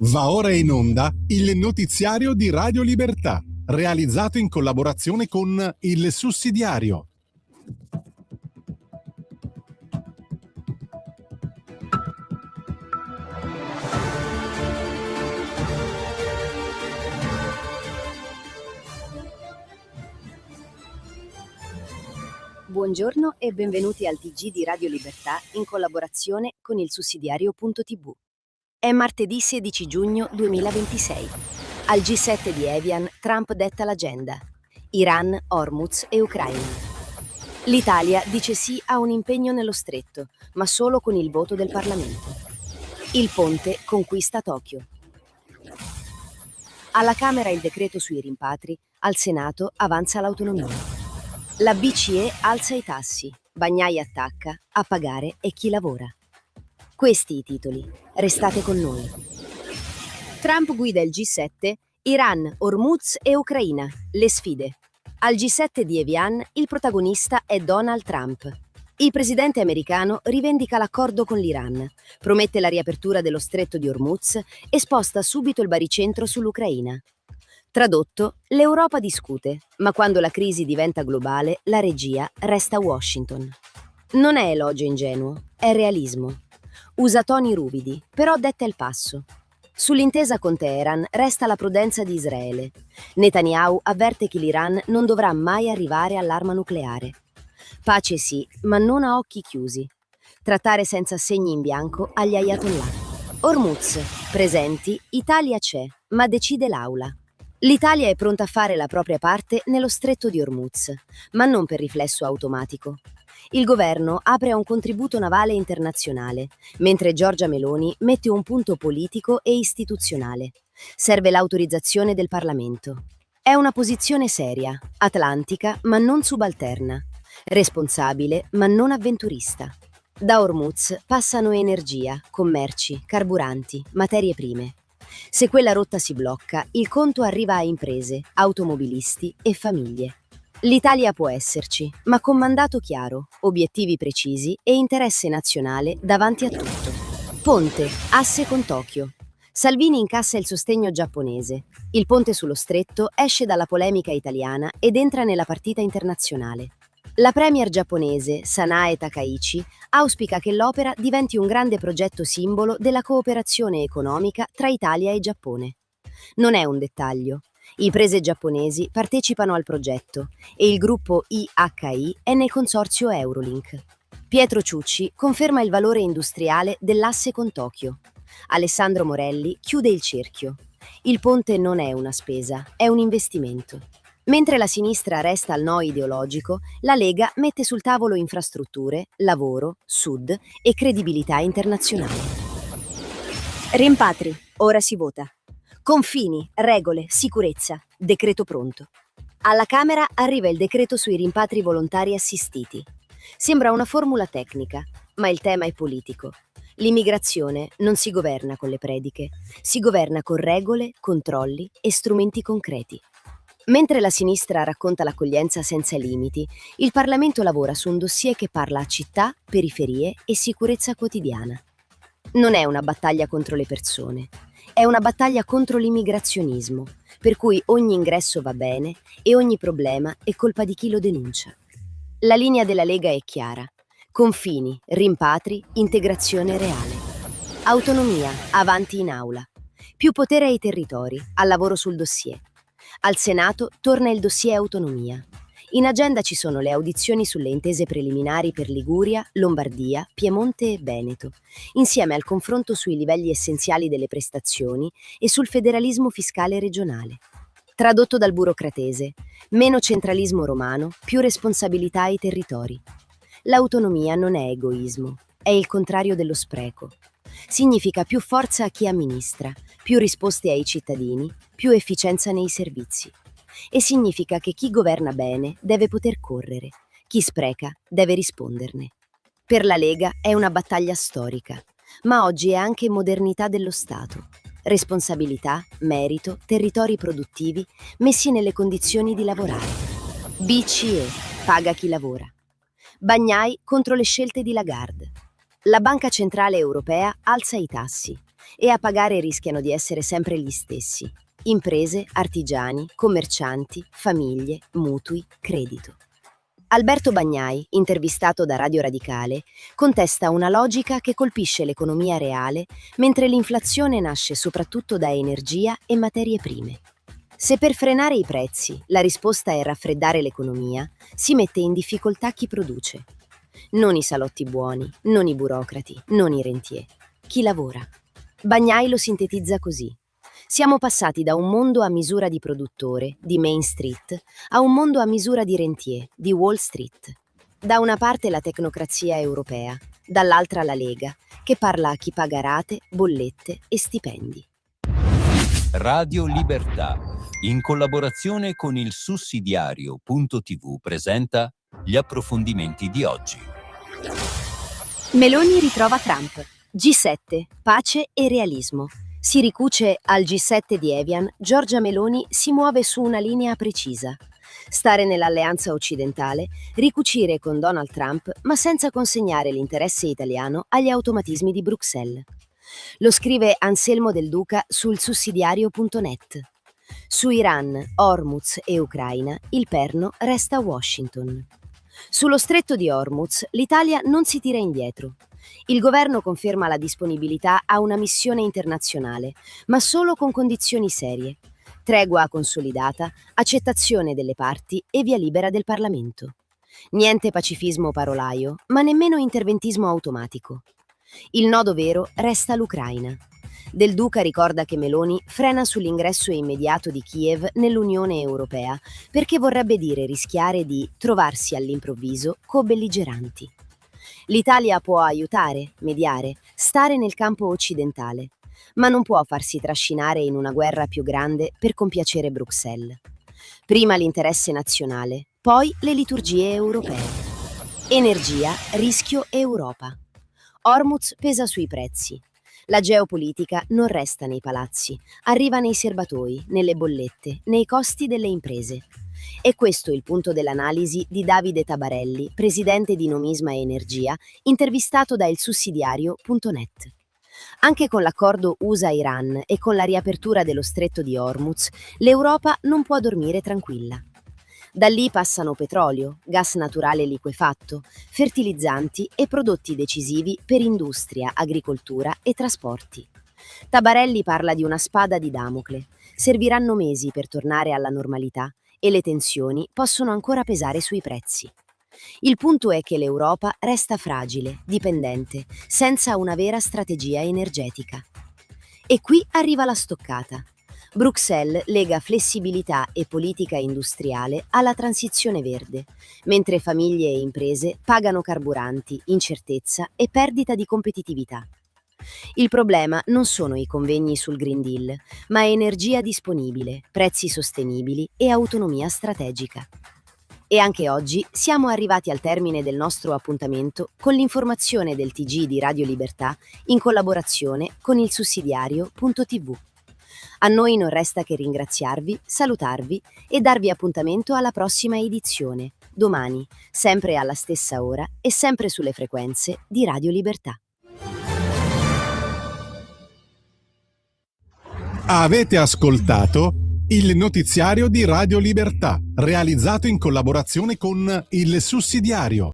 Va ora in onda il notiziario di Radio Libertà, realizzato in collaborazione con Il Sussidiario. Buongiorno e benvenuti al TG di Radio Libertà in collaborazione con il sussidiario.tv. È martedì 16 giugno 2026. Al G7 di Evian Trump detta l'agenda. Iran, Hormuz e Ucraina. L'Italia dice sì a un impegno nello stretto, ma solo con il voto del Parlamento. Il ponte conquista Tokyo. Alla Camera il decreto sui rimpatri, al Senato avanza l'autonomia. La BCE alza i tassi, Bagnai attacca, a pagare è chi lavora. Questi i titoli, restate con noi. Trump guida il G7, Iran, Hormuz e Ucraina, le sfide. Al G7 di Evian il protagonista è Donald Trump. Il presidente americano rivendica l'accordo con l'Iran, promette la riapertura dello stretto di Hormuz e sposta subito il baricentro sull'Ucraina. Tradotto, l'Europa discute, ma quando la crisi diventa globale, la regia resta a Washington. Non è elogio ingenuo, è realismo. Usa toni ruvidi, però detta il passo. Sull'intesa con Teheran resta la prudenza di Israele. Netanyahu avverte che l'Iran non dovrà mai arrivare all'arma nucleare. Pace sì, ma non a occhi chiusi. Trattare senza segni in bianco agli ayatollah. Hormuz, presenti, Italia c'è, ma decide l'Aula. L'Italia è pronta a fare la propria parte nello stretto di Hormuz, ma non per riflesso automatico. Il governo apre a un contributo navale internazionale, mentre Giorgia Meloni mette un punto politico e istituzionale. Serve l'autorizzazione del Parlamento. È una posizione seria, atlantica ma non subalterna, responsabile ma non avventurista. Da Hormuz passano energia, commerci, carburanti, materie prime. Se quella rotta si blocca, il conto arriva a imprese, automobilisti e famiglie. L'Italia può esserci, ma con mandato chiaro, obiettivi precisi e interesse nazionale davanti a tutto. Ponte, asse con Tokyo. Salvini incassa il sostegno giapponese. Il ponte sullo stretto esce dalla polemica italiana ed entra nella partita internazionale. La premier giapponese, Sanae Takaichi, auspica che l'opera diventi un grande progetto simbolo della cooperazione economica tra Italia e Giappone. Non è un dettaglio. Imprese giapponesi partecipano al progetto e il gruppo IHI è nel consorzio Eurolink. Pietro Ciucci conferma il valore industriale dell'asse con Tokyo. Alessandro Morelli chiude il cerchio. Il ponte non è una spesa, è un investimento. Mentre la sinistra resta al no ideologico, la Lega mette sul tavolo infrastrutture, lavoro, sud e credibilità internazionale. Rimpatri, ora si vota. Confini, regole, sicurezza, decreto pronto. Alla Camera arriva il decreto sui rimpatri volontari assistiti. Sembra una formula tecnica, ma il tema è politico. L'immigrazione non si governa con le prediche, si governa con regole, controlli e strumenti concreti. Mentre la sinistra racconta l'accoglienza senza limiti, il Parlamento lavora su un dossier che parla a città, periferie e sicurezza quotidiana. Non è una battaglia contro le persone, è una battaglia contro l'immigrazionismo, per cui ogni ingresso va bene e ogni problema è colpa di chi lo denuncia. La linea della Lega è chiara: confini, rimpatri, integrazione reale. Autonomia, avanti in aula. Più potere ai territori, al lavoro sul dossier. Al Senato torna il dossier autonomia. In agenda ci sono le audizioni sulle intese preliminari per Liguria, Lombardia, Piemonte e Veneto, insieme al confronto sui livelli essenziali delle prestazioni e sul federalismo fiscale regionale. Tradotto dal burocratese: meno centralismo romano, più responsabilità ai territori. L'autonomia non è egoismo, è il contrario dello spreco. Significa più forza a chi amministra, più risposte ai cittadini, più efficienza nei servizi. E significa che chi governa bene deve poter correre, chi spreca deve risponderne. Per la Lega è una battaglia storica, ma oggi è anche modernità dello Stato. Responsabilità, merito, territori produttivi messi nelle condizioni di lavorare. BCE, paga chi lavora. Bagnai contro le scelte di Lagarde. La Banca Centrale Europea alza i tassi. e a pagare rischiano di essere sempre gli stessi: imprese, artigiani, commercianti, famiglie, mutui, credito. Alberto Bagnai, intervistato da Radio Radicale, contesta una logica che colpisce l'economia reale mentre l'inflazione nasce soprattutto da energia e materie prime. Se per frenare i prezzi la risposta è raffreddare l'economia, si mette in difficoltà chi produce. Non i salotti buoni, non i burocrati, non i rentier. Chi lavora. Bagnai lo sintetizza così: siamo passati da un mondo a misura di produttore, di Main Street, a un mondo a misura di rentier, di Wall Street. Da una parte la tecnocrazia europea, dall'altra la Lega, che parla a chi paga rate, bollette e stipendi. Radio Libertà, in collaborazione con il sussidiario.tv, presenta gli approfondimenti di oggi. Meloni ritrova Trump. G7, pace e realismo. Si ricuce al G7 di Evian, Giorgia Meloni si muove su una linea precisa: stare nell'alleanza occidentale, ricucire con Donald Trump, ma senza consegnare l'interesse italiano agli automatismi di Bruxelles. Lo scrive Anselmo Del Duca sul sussidiario.net. Su Iran, Hormuz e Ucraina il perno resta Washington. Sullo stretto di Hormuz l'Italia non si tira indietro. Il governo conferma la disponibilità a una missione internazionale, ma solo con condizioni serie: tregua consolidata, accettazione delle parti e via libera del Parlamento. Niente pacifismo parolaio, ma nemmeno interventismo automatico. Il nodo vero resta l'Ucraina. Del Duca ricorda che Meloni frena sull'ingresso immediato di Kiev nell'Unione Europea perché vorrebbe dire rischiare di trovarsi all'improvviso co-belligeranti. L'Italia può aiutare, mediare, stare nel campo occidentale, ma non può farsi trascinare in una guerra più grande per compiacere Bruxelles. Prima l'interesse nazionale, poi le liturgie europee. Energia, rischio Europa. Hormuz pesa sui prezzi. La geopolitica non resta nei palazzi, arriva nei serbatoi, nelle bollette, nei costi delle imprese. È questo il punto dell'analisi di Davide Tabarelli, presidente di Nomisma Energia, intervistato da il sussidiario.net. Anche con l'accordo USA-Iran e con la riapertura dello stretto di Hormuz, l'Europa non può dormire tranquilla. Da lì passano petrolio, gas naturale liquefatto, fertilizzanti e prodotti decisivi per industria, agricoltura e trasporti. Tabarelli parla di una spada di Damocle. Serviranno mesi per tornare alla normalità e le tensioni possono ancora pesare sui prezzi. Il punto è che l'Europa resta fragile, dipendente, senza una vera strategia energetica. E qui arriva la stoccata. Bruxelles lega flessibilità e politica industriale alla transizione verde, mentre famiglie e imprese pagano carburanti, incertezza e perdita di competitività. Il problema non sono i convegni sul Green Deal, ma energia disponibile, prezzi sostenibili e autonomia strategica. E anche oggi siamo arrivati al termine del nostro appuntamento con l'informazione del TG di Radio Libertà in collaborazione con il sussidiario.tv. A noi non resta che ringraziarvi, salutarvi e darvi appuntamento alla prossima edizione, domani, sempre alla stessa ora e sempre sulle frequenze di Radio Libertà. Avete ascoltato il notiziario di Radio Libertà, realizzato in collaborazione con il Sussidiario.